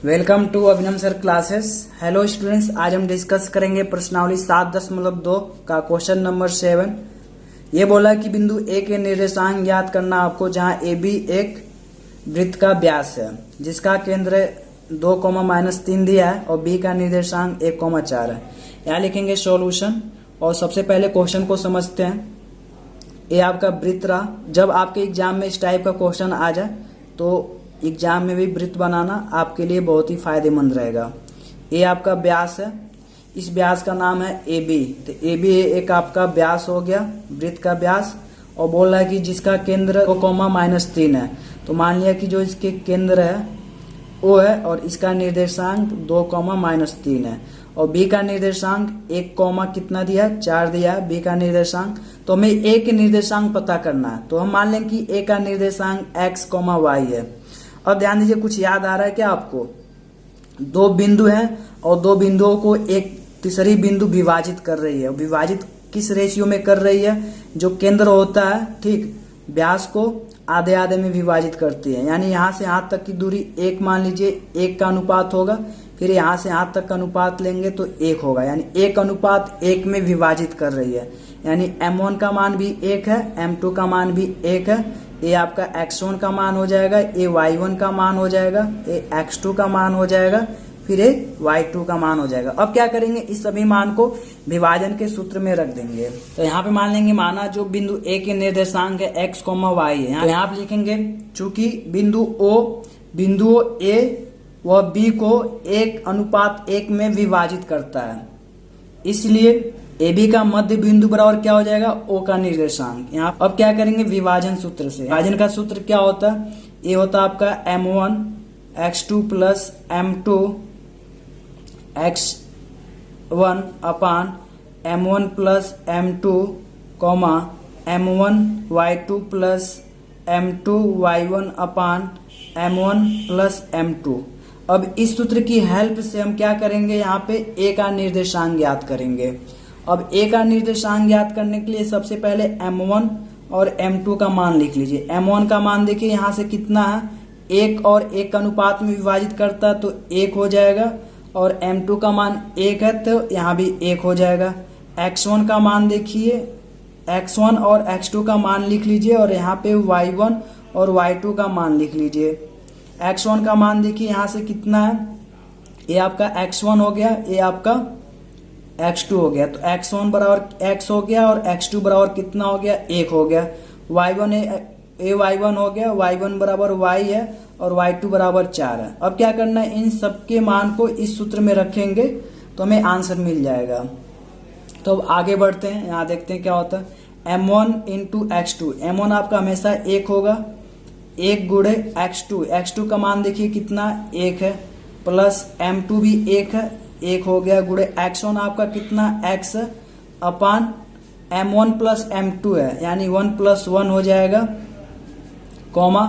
Welcome to Abhinav sir classes. Hello students, आज हम discuss करेंगे प्रश्नावली 7.2 का क्वेश्चन नंबर 7। ये बोला कि बिंदु ए के निर्देशांक ज्ञात करना आपको, जहां ए बी एक वृत्त का व्यास है जिसका केंद्र 2, -3 दिया है और बी का निर्देशांक 1, 4 है। यहाँ लिखेंगे सॉल्यूशन और सबसे पहले क्वेश्चन को समझते हैं। ये आपका वृत्त रहा। जब आपके एग्जाम में इस टाइप का क्वेश्चन आ जाए तो एग्जाम में भी वृत्त बनाना आपके लिए बहुत ही फायदेमंद रहेगा। ये आपका व्यास है, इस व्यास का नाम है ए बी। तो ए बी एक आपका व्यास हो गया, वृत्त का व्यास, और बोल रहा है कि जिसका केंद्र 2, -3 है। तो मान लिया कि जो इसके केंद्र है वो है और इसका निर्देशांक 2, -3 है और बी का निर्देशांक 1, कितना दिया है, 4 दिया है बी का निर्देशांक। तो हमें ए के निर्देशांक पता करना है। तो हम मान लें कि ए का निर्देशांक x, y है। अब ध्यान दीजिए, कुछ याद आ रहा है क्या आपको? दो बिंदु हैं और दो बिंदुओं को एक तीसरी बिंदु विभाजित कर रही है। विभाजित किस रेशियो में कर रही है? जो केंद्र होता है, ठीक, व्यास को आधे आधे में विभाजित करती है। यानी यहाँ से यहाँ तक की दूरी 1 मान लीजिए, 1 का अनुपात होगा, फिर यहाँ से यहाँ तक का अनुपात लेंगे तो 1 होगा, यानी 1:1 में विभाजित कर रही है। यानी m1 का मान भी 1 है, m2 का मान भी 1 है। ये आपका x1 का मान हो जाएगा, ये y1 का मान हो जाएगा, ये x2 का मान हो जाएगा, फिर ये y2 का मान हो जाएगा। अब क्या करेंगे, इस सभी मान को विभाजन के सूत्र में रख देंगे। तो यहाँ पे मान लेंगे, माना जो बिंदु ए के निर्देशांक है x, y है। तो यहाँ पे लिखेंगे चूंकि बिंदु ए व बी को 1:1 में विभाजित करता है, इसलिए ए बी का मध्य बिंदु बराबर क्या हो जाएगा, ओ का निर्देशांक। यहाँ अब क्या करेंगे, विभाजन सूत्र से। विभाजन का सूत्र क्या होता है? ये होता है आपका m1 x2 plus m2 x1 अपान m1 plus m2 m1 y2 plus m2 y1 अपान m1 प्लस m2। अब इस सूत्र की हेल्प से हम क्या करेंगे, यहाँ पे ए का निर्देशांक ज्ञात करेंगे। अब ए का निर्देशांक ज्ञात करने के लिए सबसे पहले m1 और m2 का मान लिख लीजिए। m1 का मान देखिए यहाँ से कितना है, 1 और 1 का अनुपात में विभाजित करता है तो 1 हो जाएगा, और m2 का मान 1 है तो यहाँ भी 1 हो जाएगा। x1 का मान देखिए, x1 और x2 का मान लिख लीजिए और यहाँ पे y1 और y2 का मान लिख लीजिए। x1 का मान देखिए यहाँ से कितना है, ये आपका x1 हो गया, ये आपका x2 हो गया। तो x1 बराबर x हो गया और x2 बराबर कितना हो गया, 1 हो गया। y1 y1 हो गया, y1 बराबर y है और y2 बराबर 4 है। अब क्या करना है, इन सबके मान को इस सूत्र में रखेंगे तो हमें आंसर मिल जाएगा। तो अब आगे बढ़ते हैं, यहाँ देखते हैं क्या होता है। m1 इंटू x2, m1 आपका हमेशा 1 होगा, 1 गुणे x2 का मान देखिए कितना, 1 है, प्लस m2 भी 1 है, 1 हो गया, गुणे x1 आपका कितना, x अपान m1 प्लस m2 है, यानी 1 + 1 हो जाएगा, कॉमा।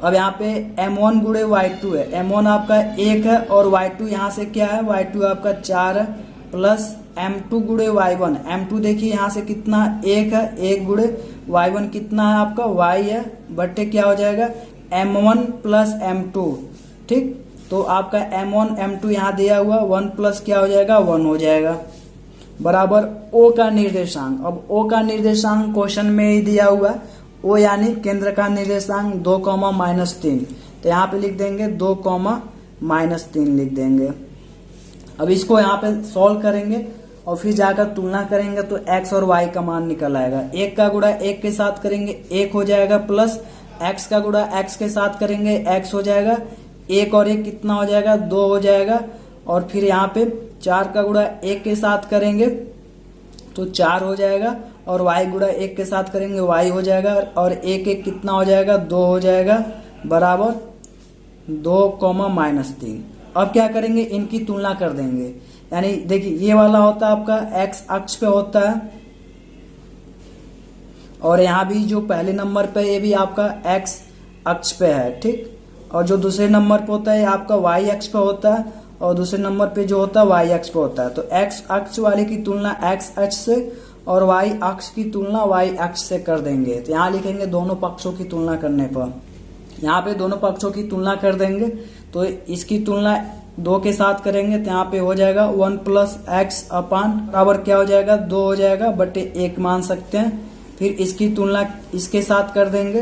अब यहाँ पे m1 गुणे y2 है, m1 आपका 1 है और y2 यहाँ से क्या है, y2 आपका 4 है, प्लस m2 गुणे y1, m2 देखिए यहाँ से कितना, 1 है, 1 गुणे y1 कितना है आपका, y है, बट्टे क्या हो जाएगा, m1 प्लस m2, ठीक। तो आपका m1 m2 यहाँ दिया हुआ, 1 प्लस क्या हो जाएगा, 1 हो जाएगा, बराबर O का निर्देशांक। अब O का निर्देशांक क्वेश्चन में ही दिया हुआ, O यानी केंद्र का निर्देशांक 2, -3। तो यहाँ पे लिख देंगे 2, -3 लिख देंगे। अब इसको यहाँ पे सॉल्व करेंगे और फिर जाकर तुलना करेंगे तो x और y का मान निकल आएगा। 1 का गुणा 1 के साथ करेंगे 1 हो जाएगा, प्लस x का गुणा x के साथ करेंगे x हो जाएगा, 1 और 1 कितना हो जाएगा, 2 हो जाएगा, और फिर यहाँ पे 4 का गुणा 1 के साथ करेंगे तो 4 हो जाएगा, और y गुणा 1 के साथ करेंगे y हो जाएगा, और 1 1 कितना हो जाएगा, 2 हो जाएगा, बराबर 2, -3। अब क्या करेंगे, इनकी तुलना कर देंगे। यानी देखिए ये वाला होता है आपका x अक्ष पे होता है, और यहाँ भी जो पहले नंबर पे ये भी आपका x अक्ष पे है, ठीक। और जो दूसरे नंबर पे होता है आपका y अक्ष पे होता है, और दूसरे नंबर पे जो होता है y अक्ष पे होता है। तो x अक्ष वाले की तुलना x अक्ष से और y अक्ष की तुलना y अक्ष से कर देंगे। तो यहाँ लिखेंगे दोनों पक्षों की तुलना करने पर यहाँ पे दोनों पक्षों की तुलना कर देंगे, तो इसकी तुलना 2 के साथ करेंगे तो यहाँ पे हो जाएगा 1 प्लस एक्स अपान बराबर क्या हो जाएगा 2 हो जाएगा बटे 1 मान सकते हैं। फिर इसकी तुलना इसके साथ कर देंगे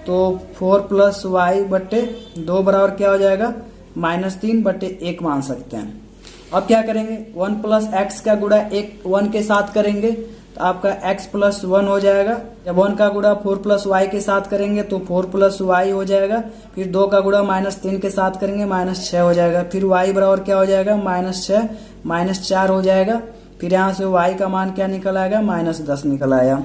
तो 4 प्लस वाई बटे 2 बराबर क्या हो जाएगा -3 बटे 1 मान सकते हैं। अब क्या करेंगे 1 प्लस एक्स का गुणा 1 के साथ करेंगे तो आपका x प्लस 1 हो जाएगा। जब 1 का गुणा 4 प्लस वाई के साथ करेंगे तो 4 प्लस वाई हो जाएगा। फिर 2 का गुणा -3 के साथ करेंगे -6 हो जाएगा। फिर y बराबर क्या हो जाएगा -6 -4 हो जाएगा। फिर यहाँ से y का मान क्या निकल आएगा -10 निकल आया।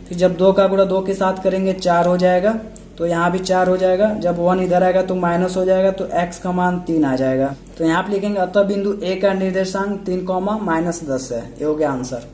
फिर जब 2 का गुणा 2 के साथ करेंगे 4 हो जाएगा, तो यहाँ भी 4 हो जाएगा। जब 1 इधर आएगा तो माइनस हो जाएगा, तो x का मान 3 आ जाएगा। तो यहाँ पे लिखेंगे अतः बिंदु A का निर्देशांक 3, -10 है। ये हो गया आंसर।